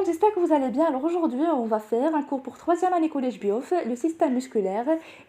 j'espère que vous allez bien. Alors aujourd'hui, on va faire un cours pour troisième année collège Biof, le système musculaire.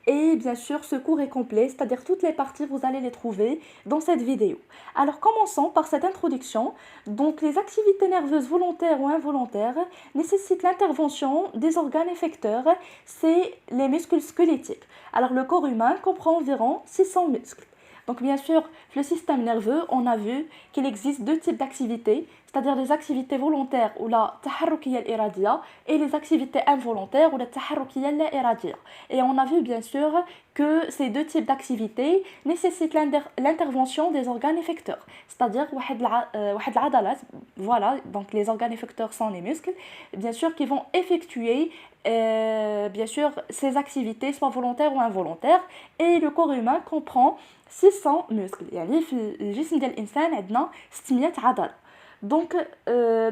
Et bien sûr, ce cours est complet, c'est-à-dire toutes les parties, vous allez les trouver dans cette vidéo. Alors commençons par cette introduction. Donc les activités nerveuses volontaires ou involontaires nécessitent l'intervention des organes effecteurs, c'est les muscles squelettiques. Alors le corps humain comprend environ 600 muscles. Donc bien sûr, le système nerveux, on a vu qu'il existe deux types d'activités, c'est-à-dire les activités volontaires ou la taharrukiya al-iradiya et les activités involontaires ou la taharrukiya la iradiya. Et on a vu bien sûr que ces deux types d'activités nécessitent l'intervention des organes effecteurs, c'est-à-dire واحد العضلات, voilà, donc les organes effecteurs sont les muscles, bien sûr, qui vont effectuer bien sûr ces activités soit volontaires ou involontaires, et le corps humain comprend 600 muscles. يعني في الجسم ديال الانسان عندنا 600 عضله. Donc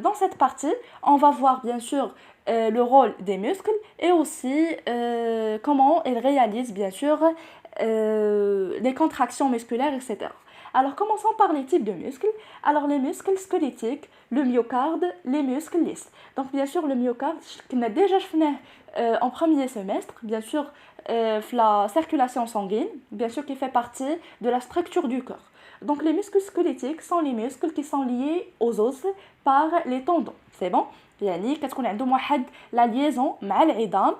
dans cette partie on va voir bien sûr le rôle des muscles et aussi comment ils réalisent bien sûr les contractions musculaires, etc. Alors commençons par les types de muscles. Alors les muscles squelettiques, le myocarde, les muscles lisses. Donc bien sûr le myocarde qu'on a déjà fait en premier semestre, bien sûr la circulation sanguine, bien sûr qui fait partie de la structure du corps. Donc les muscles squelettiques sont les muscles qui sont liés aux os par les tendons. C'est bon? يعني كتكون عندهم واحد la liaison مع العظام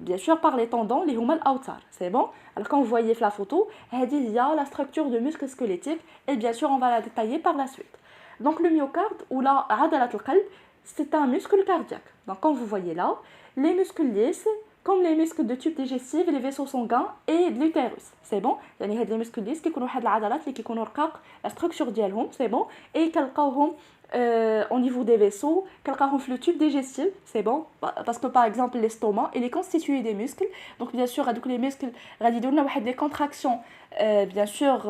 bien sûr par les tendons اللي هما الاوتار. C'est bon? Alors quand vous voyez la photo, هذه هي la structure de muscle squelettique et bien sûr on va la détailler par la suite. Donc le myocarde ou la عضلة القلب, c'est un muscle cardiaque. Donc comme vous voyez là, les muscles lisses comme les muscles de tube digestif, les vaisseaux sanguins et de l'utérus. C'est bon? يعني هاد les muscles lisses كيكونوا واحد العضلات اللي كيكونوا رقاق la structure ديالهم, c'est bon? Et كنلقاوهم au niveau des vaisseaux, كنلقاوهم في le tube digestif, c'est bon? Parce que par exemple l'estomac, il est constitué des muscles. Donc bien sûr, هادوك les muscles غادي يديروا لنا واحد des contractions bien sûr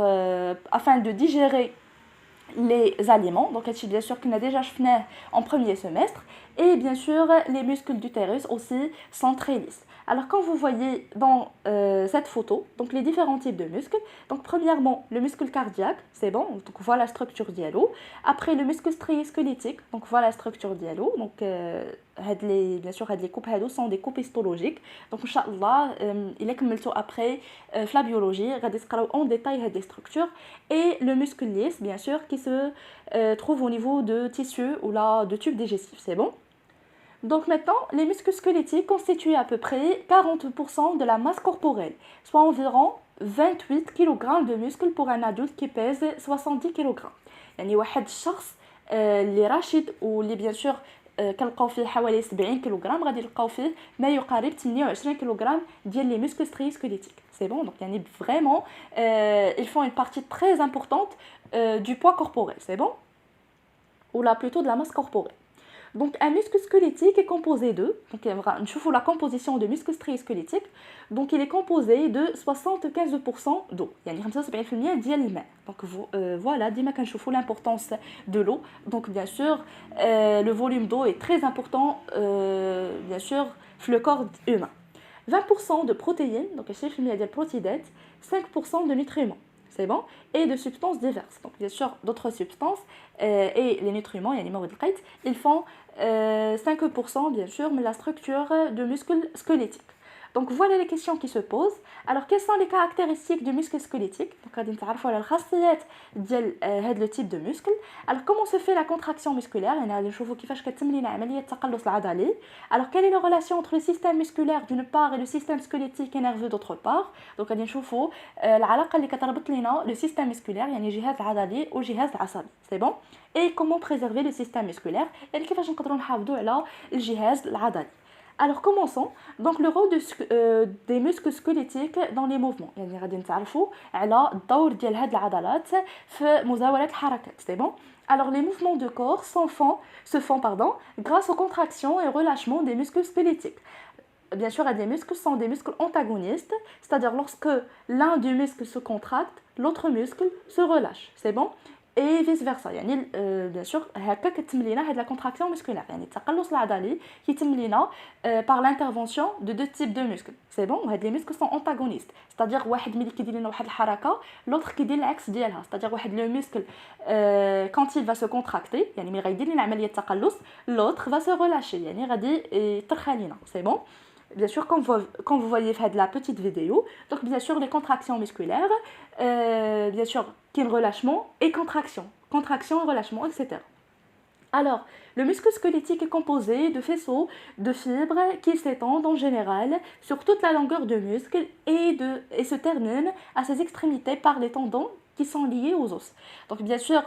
afin de digérer les aliments. Donc bien sûr qu'on a déjà fait en premier semestre, et bien sûr les muscles d'utérus aussi sont très lisses. Alors quand vous voyez dans cette photo donc les différents types de muscles, donc premièrement le muscle cardiaque, c'est bon, donc voilà la structure dialo. Après le muscle strié-squelettique, donc voilà la structure dialo. Donc bien sûr les coupes sont des coupes histologiques. Donc inchallah il est comme après la biologie غادي تقراو en détail des structures. Et le muscle lisse bien sûr qui se trouve au niveau de tissu ou là de tube digestif, c'est bon. Donc maintenant, les muscles squelettiques constituent à peu près 40% de la masse corporelle, soit environ 28 kg de muscles pour un adulte qui pèse 70 kg. يعني واحد الشخص اللي راشد واللي bien sûr كنلقاو فيه حوالي 70 كيلوغرام غادي نلقاو فيه ما يقارب 28 كيلوغرام ديال les muscles striés-squelettiques. C'est bon, donc يعني vraiment ils font une partie très importante du poids corporel, c'est bon? Ou là plutôt de la masse corporelle. Donc un muscle squelettique est composé de, donc je vous la composition de muscles striés-squelettiques, donc il est composé de 75% d'eau, يعني 75% ديال الماء. Donc voilà, ديما كنشوفوا l'importance de l'eau. Donc bien sûr le volume d'eau est très important bien sûr في le corps humain. 20% de protéines, donc 20% ديال البروتيدات, 5% de nutriments. C'est bon? Et de substances diverses. Donc bien sûr d'autres substances et les nutriments, ils font 5% bien sûr, mais la structure de muscles squelettiques. Donc voilà les questions qui se posent. Alors quelles sont les caractéristiques du muscle squelettique? Donc غادي نتعرفوا على الخاصيات ديال هذا le type de muscle. Alors comment se fait la contraction musculaire? يعني غادي نشوفوا كيفاش كتتم لينا عمليه التقلص العضلي. Alors quelle est la relation entre le système musculaire d'une part et le système squelettique et nerveux d'autre part? Donc غادي نشوفوا العلاقه اللي كتربط لينا le système musculaire يعني الجهاز العضلي والجهاز العصبي. C'est bon? Et comment préserver le système musculaire? يعني كيفاش نقدروا نحافظوا على الجهاز العضلي. Alors commençons. Donc le rôle des muscles squelettiques dans les mouvements. يعني غادي نتعرفوا على الدور ديال هاد العضلات في مزاولة الحركات. C'est bon? Alors les mouvements de corps se font grâce aux contractions et relâchements des muscles squelettiques. Bien sûr, des muscles sont des muscles antagonistes, c'est-à-dire lorsque l'un des muscles se contracte, l'autre muscle se relâche. C'est bon? et vice versa. يعني bien sûr هكا كتم لينا هاد la contraction musculaire. يعني التقلص العضلي كيتم لينا par l'intervention de deux types de muscles. C'est bon. وهاد les muscles sont antagonistes. C'est-à-dire واحد ملي كيدير لنا واحد الحركه l'autre كيدير العكس ديالها. C'est-à-dire واحد le muscle quand il va se contracter يعني ملي غيدير لنا عمليه التقلص l'autre va se relâcher يعني غادي يطرخ لينا. C'est bon. Bien sûr, quand vous voyez fait de la petite vidéo, donc bien sûr les contractions musculaires, bien sûr, qui est relâchement et contraction, relâchement, etc. Alors, le muscle squelettique est composé de faisceaux de fibres qui s'étendent en général sur toute la longueur du muscle et se terminent à ses extrémités par les tendons qui sont liés aux os. Donc bien sûr,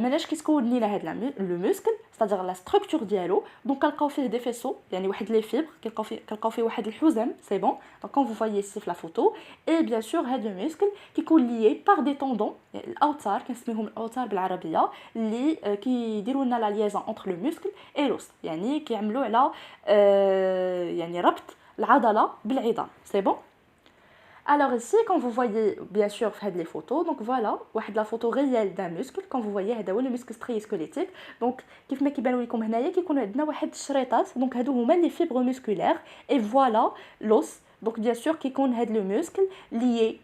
ماناش كيسكون لينا هذا لو مسكل c'est-à-dire la structure ديالو donc كنلقاو فيه des faisceaux يعني واحد les fibres كنلقاو فيه واحد الحزام c'est bon donc quand vous voyez ici في la photo et bien sûr هذا le muscle كيكون lié par des tendons الاوتار كنسميهم الاوتار بالعربيه اللي كيديروا لنا la liaison entre le muscle et l'os يعني كيعملوا على يعني ربط العضله بالعظام c'est bon. Alors ici, quand vous voyez bien sûr les photos, donc voilà, la photo réelle d'un muscle, quand vous voyez هذا هو le muscle strié-squelettique, donc كيف ما كيبانوا لكم هنايا كيكونوا عندنا واحد الشريطات, donc هادو هما les fibres musculaires et voilà l'os, donc bien sûr كيكون هاد le muscle lié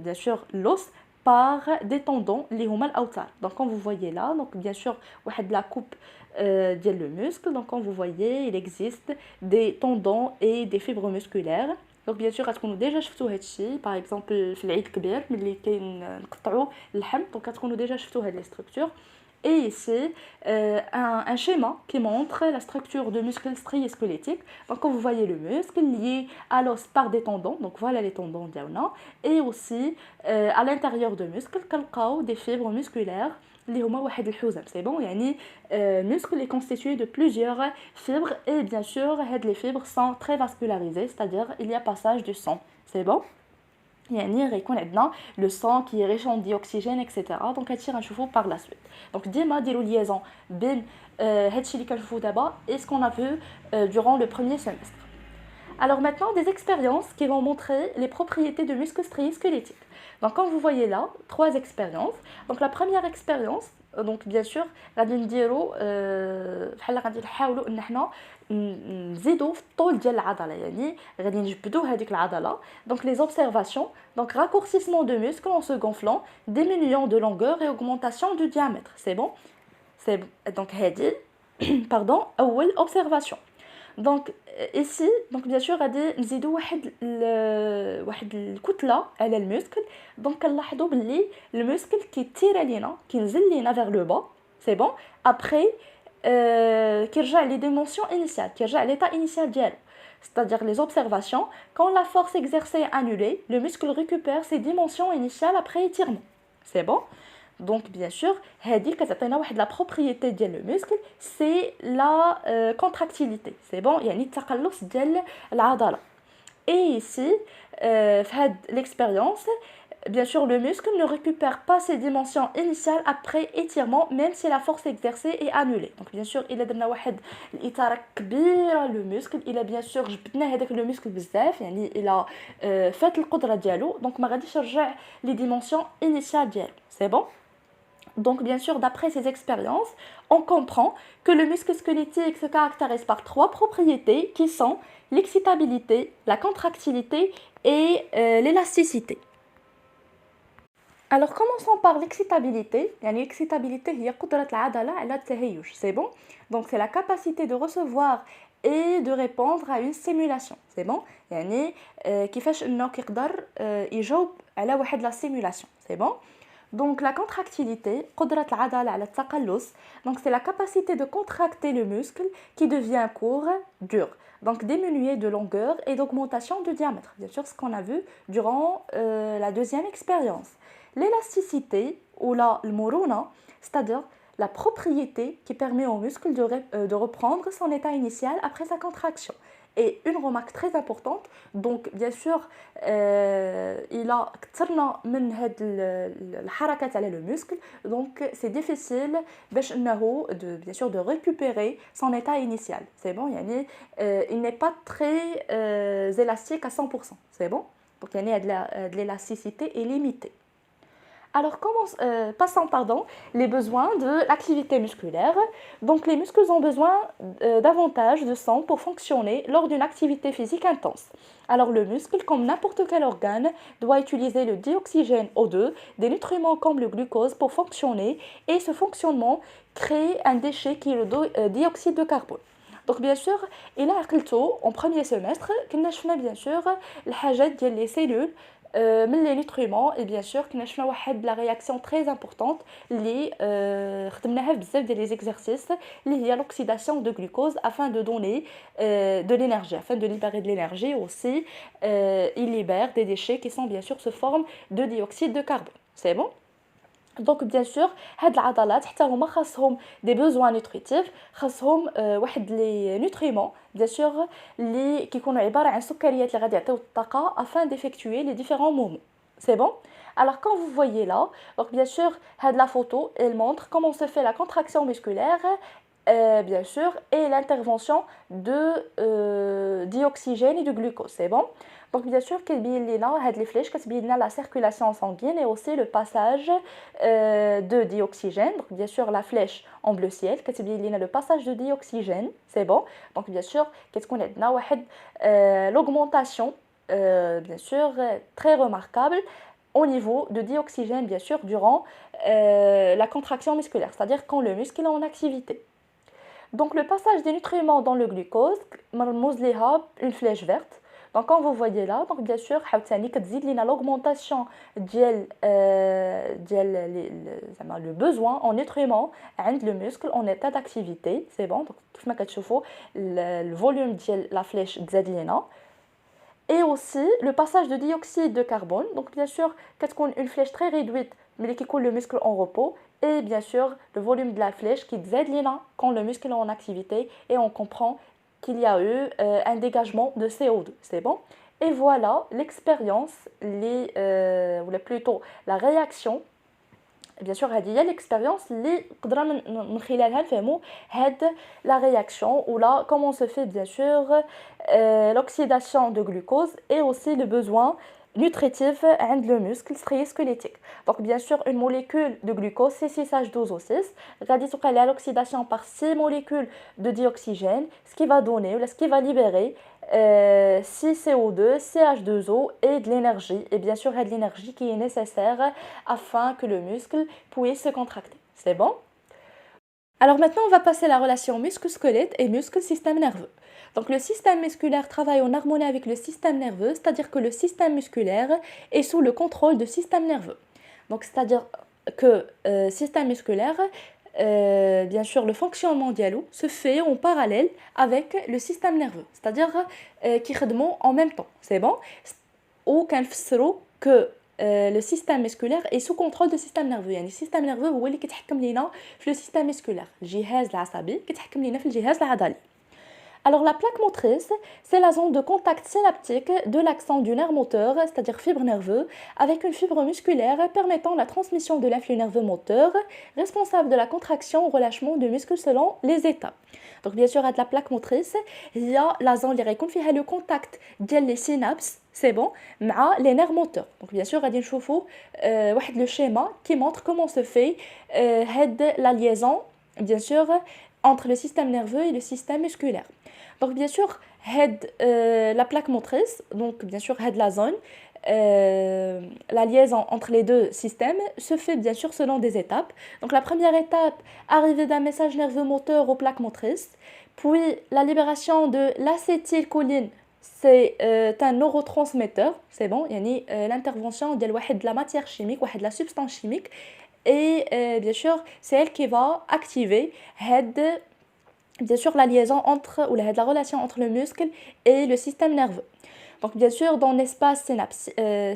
bien sûr l'os par des tendons اللي هما الاوتار. Donc quand vous voyez là, donc bien sûr واحد la coupe ديال le muscle, donc quand vous voyez, il existe des tendons et des fibres musculaires. Donc bien sûr غتكونوا ديجا شفتوا هادشي باغ اكزومبل في العيد الكبير ملي كنقطعوا اللحم دونك كتكونوا ديجا شفتوا هاد لي ستركتور. Et ici, un schéma qui montre la structure de muscles striés-squelettiques. Donc, quand vous voyez le muscle lié à l'os par des tendons, donc voilà les tendons diaona, et aussi à l'intérieur du muscle, des fibres musculaires. اللي هما واحد الحزام c'est bon يعني muscle est constitué de plusieurs fibres et bien sûr هاد les fibres sont très vascularisées c'est-à-dire il y a passage du sang c'est bon يعني غيكون عندنا لو سون كي ريش ان ديوكسيجين اكسيتيرا دونك هادشي غنشوفو باغ لا سويت دونك ديما ديروا ليزون بين هادشي اللي كنشوفو دابا et ce qu'on a vu durant le premier semestre. Alors maintenant des expériences qui vont montrer les propriétés de muscles striés squelettiques. Donc comme vous voyez là, 3 expériences. Donc la première expérience, donc bien sûr غادي نديرو بحال غادي نحاولوا ان حنا نزيدوا في الطول ديال العضله يعني غادي نجبدوا هذيك العضله. Donc les observations, donc raccourcissement de muscles en se gonflant, diminution de longueur et augmentation du diamètre. C'est bon. C'est donc هادي pardon اول observation. Donc ici donc bien sûr غادي نزيدوا واحد الكتله على المسكل دونك كنلاحظوا باللي المسكل كيتير لينا كينزل لينا vers le bas c'est bon après كيرجع لي dimensions initiales كيرجع l'état initial ديالو c'est-à-dire les observations quand la force exercée est annulée le muscle récupère ses dimensions initiales après étirement c'est bon. Donc bien sûr هذه كتعطينا واحد la propriété ديال le muscle c'est la contractilité c'est bon يعني التقلص ديال العضله. Et ici في هاد l'expérience bien sûr le muscle ne récupère pas ses dimensions initiales après étirement même si la force exercée est annulée. Donc bien sûr إلا درنا واحد الإثارة كبيرة le muscle إلا bien sûr جبدنا هذاك le muscle بزاف يعني إلا فات القدرة ديالو donc ما غاديش يرجع les dimensions initiales ديالو c'est bon. Donc bien sûr, d'après ces expériences, on comprend que le muscle squelettique se caractérise par 3 propriétés qui sont l'excitabilité, la contractilité et l'élasticité. Alors commençons par l'excitabilité. يعني l'excitabilité هي قدرة العضلة على التهيج. C'est bon. Donc c'est la capacité de recevoir et de répondre à une stimulation. C'est bon. يعني كيفاش انه كيقدر يجاوب على واحد لا stimulation. C'est bon. Donc la contractilité, قدرة العضلة على التقلص, donc c'est la capacité de contracter le muscle qui devient court, dur. Donc diminuer de longueur et d'augmentation de diamètre. Bien sûr, ce qu'on a vu durant la deuxième expérience. L'élasticité ou la المرونة, c'est-à-dire la propriété qui permet au muscle de reprendre son état initial après sa contraction. Et une remarque très importante, donc bien sûr il a كثرنا من هاد الحركات على le muscle, donc c'est difficile باش انه bien sûr de récupérer son état initial. C'est bon, يعني il n'est pas très élastique à 100%. C'est bon. Donc يعني de l'élasticité est limitée. Alors, passons les besoins de l'activité musculaire. Donc, les muscles ont besoin davantage de sang pour fonctionner lors d'une activité physique intense. Alors, le muscle, comme n'importe quel organe, doit utiliser le dioxygène O2, des nutriments comme le glucose pour fonctionner, et ce fonctionnement crée un déchet qui est le dioxyde de carbone. Donc bien sûr, il a عقلته en premier semestre كنا شفنا bien sûr الحاجات ديال les cellules من les nutriments et bien sûr كنا شفنا واحد la réaction très importante اللي خدمناها في بزاف ديال les exercices اللي هي l'oxydation de glucose afin de donner de l'énergie, afin de libérer de l'énergie aussi il libère des déchets qui sont bien sûr sous forme de dioxyde de carbone. C'est bon? Donc bien sûr هاد العضلات حتى هما خاصهم des besoins nutritifs خاصهم واحد les nutriments bien sûr اللي كيكونوا عبارة عن سكريات اللي غادي يعطيو الطاقة afin d'effectuer les différents mouvements. C'est bon? Alors quand vous voyez là, donc bien sûr هاد la photo elle montre comment se fait la contraction musculaire bien sûr et l'intervention de dioxygène et de glucose. C'est bon? Donc bien sûr كتبين لينا هاد les flèches كتبين لنا la circulation sanguine et aussi le passage de dioxygène. Donc bien sûr la flèche en bleu ciel كتبين لنا le passage de dioxygène. C'est bon? Donc bien sûr كتكون عندنا واحد l'augmentation bien sûr très remarquable au niveau de dioxygène bien sûr durant la contraction musculaire, c'est-à-dire quand le muscle est en activité. Donc le passage des nutriments dans le glucose مرموز ليها une flèche verte. Donc quand vous voyez là, donc bien sûr حاوتاني كتزيد لينا l'augmentation ديال le besoin en nutriments عند le muscle en état d'activité. C'est bon? Donc كيف ما كتشوفوا le volume ديال la flèche تزاد لينا. Et aussi le passage de dioxyde de carbone. Donc bien sûr كتكون une flèche très réduite ملي كيكون le muscle en repos. Et bien sûr le volume de la flèche qui تزاد لينا quand le muscle est en activité et on comprend qu'il y a eu un dégagement de CO2, c'est bon? Et voilà l'expérience, ou plutôt la réaction. Bien sûr, هذه هي l'expérience اللي قدرنا من خلالها نفهموا هاد la réaction ou là comment se fait bien sûr l'oxydation de glucose et aussi le besoin nutritif عند le muscle squelettique. Donc bien sûr une molécule de glucose C6H12O6 غادي توقع لها l'oxydation par 6 molécules de dioxygène, ce qui va donner ou ce qui va libérer 6 CO2, CH2O et de l'énergie. Et bien sûr, il y a de l'énergie qui est nécessaire afin que le muscle puisse se contracter. C'est bon? Alors maintenant, on va passer à la relation muscle-squelette et muscle-système nerveux. Donc le système musculaire travaille en harmonie avec le système nerveux, c'est-à-dire que le système musculaire est sous le contrôle du système nerveux. Donc c'est-à-dire que le système musculaire, bien sûr, le fonctionnement dialo se fait en parallèle avec le système nerveux, c'est-à-dire qui خدموا en même temps. C'est bon? Ou كنفسروا que le système musculaire est sous contrôle du système nerveux. يعني السيستم nerveux هو اللي كيتحكم لينا في le système musculaire. الجهاز العصبي كيتحكم لينا في الجهاز العضلي. Alors la plaque motrice, c'est la zone de contact synaptique de l'axon du nerf moteur, c'est-à-dire fibre nerveux, avec une fibre musculaire permettant la transmission de l'influx nerveux moteur, responsable de la contraction ou relâchement du muscle selon les étapes. Donc bien sûr, à la plaque motrice, il y a la zone qui fait le contact des synapses, c'est bon, مع les nerfs moteurs. Donc bien sûr, غادي نشوفوا le schéma qui montre comment se fait la liaison, bien sûr, entre le système nerveux et le système musculaire. Donc bien sûr, la plaque motrice, donc bien sûr la zone, la liaison entre les deux systèmes se fait bien sûr selon des étapes. Donc la première étape, arrivée d'un message nerveux moteur aux plaques motrices, puis la libération de l'acétylcholine, c'est un neurotransmetteur, c'est bon, yani l'intervention de la matière chimique, de la substance chimique, et bien sûr c'est elle qui va activer bien sûr la liaison entre ou la relation entre le muscle et le système nerveux. Donc bien sûr dans l'espace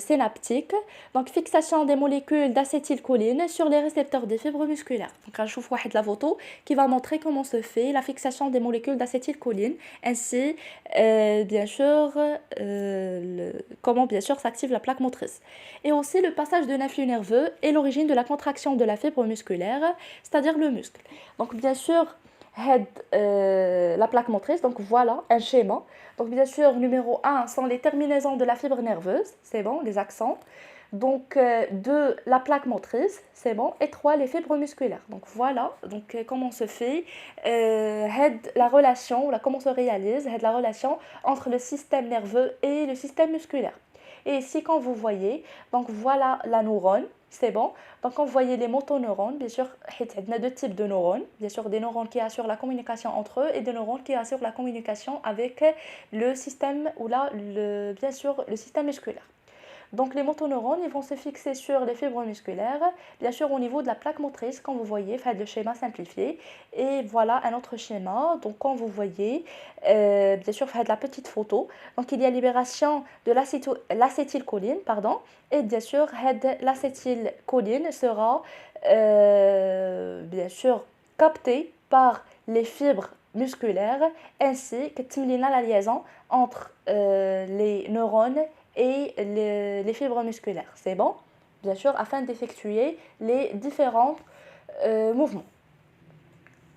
synaptique, donc fixation des molécules d'acétylcholine sur les récepteurs des fibres musculaires. Donc on voit la photo qui va montrer comment se fait la fixation des molécules d'acétylcholine, ainsi bien sûr comment bien sûr s'active la plaque motrice. Et aussi le passage de l'influx nerveux est l'origine de la contraction de la fibre musculaire, c'est-à-dire le muscle. Donc bien sûr la plaque motrice, donc voilà un schéma. Donc bien sûr numéro 1 sont les terminaisons de la fibre nerveuse, c'est bon, les axons. Donc, 2, la plaque motrice, c'est bon. Et 3, les fibres musculaires. Donc, voilà donc, comment se fait la relation, ou comment se réalise la relation entre le système nerveux et le système musculaire. Et ici, quand vous voyez, donc voilà la neurone, c'est bon. Donc, quand vous voyez les motoneurones, bien sûr, il y a deux types de neurones. Bien sûr, des neurones qui assurent la communication entre eux et des neurones qui assurent la communication avec le système, ou là, bien sûr, le système musculaire. Donc les motoneurones, ils vont se fixer sur les fibres musculaires, bien sûr au niveau de la plaque motrice, comme vous voyez, faites le schéma simplifié. Et voilà un autre schéma. Donc quand vous voyez, bien sûr, faites la petite photo. Donc il y a libération de l'acétylcholine, pardon, et bien sûr, l'acétylcholine sera bien sûr captée par les fibres musculaires ainsi que تملينا la liaison entre les neurones et les fibres musculaires. C'est bon? Bien sûr, afin d'effectuer les différents mouvements.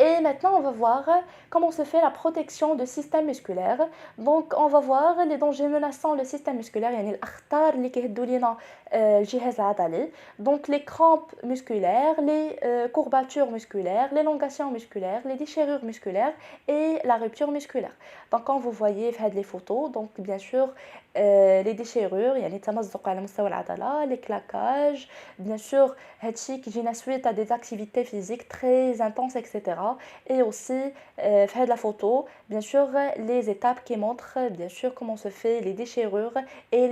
Et maintenant, on va voir comment se fait la protection du système musculaire. Donc, on va voir les dangers menaçant le système musculaire. يعني الأخطار اللي كيهدوا لينا الجهاز العضلي. Donc, les crampes musculaires, les courbatures musculaires, l'élongation musculaire, les déchirures musculaires et la rupture musculaire. Donc, quand vous voyez les photos, donc bien sûr, les déchirures, يعني تمزق على مستوى العضلة, les claquages, bien sûr, هادشي كيجينا suite à des activités physiques très intenses, etc. Et aussi, faire de la photo, bien sûr, les étapes qui montrent, bien sûr, comment se fait les déchirures et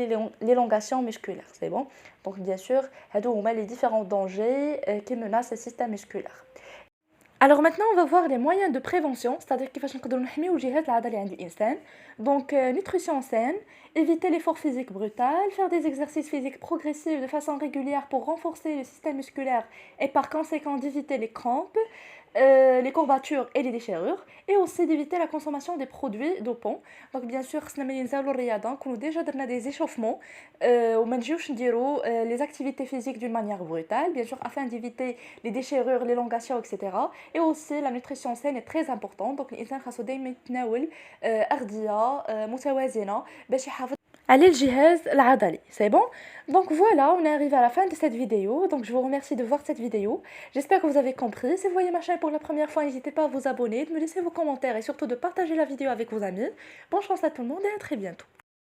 l'élongation musculaire. C'est bon? Donc, bien sûr, on met les différents dangers qui menacent le système musculaire. Alors maintenant, on va voir les moyens de prévention, c'est-à-dire كيفاش نقدروا نحميو الجهاز العضلي عند الإنسان. Donc, nutrition saine, éviter l'effort physique brutal, faire des exercices physiques progressifs de façon régulière pour renforcer le système musculaire et par conséquent d'éviter les crampes, les courbatures et les déchirures, et aussi d'éviter la consommation des produits dopants. Donc bien sûr خصنا ملي نزاولوا الرياضه نكونوا déjà درنا des échauffements وما نجيوش نديروا les activités physiques d'une manière brutale, bien sûr afin d'éviter les déchirures, l'élongation, etc. Et aussi la nutrition saine est très importante. Donc الانسان خاصو دائما يتناول اغذيه متوازنه باش يحافظ على الجهاز العضلي. C'est bon? Donc voilà, on est arrivé à la fin de cette vidéo. Donc je vous remercie de voir cette vidéo. J'espère que vous avez compris. Si vous voyez ma chaîne pour la première fois, n'hésitez pas à vous abonner, de me laisser vos commentaires et surtout de partager la vidéo avec vos amis. Bonne chance à tout le monde et à très bientôt.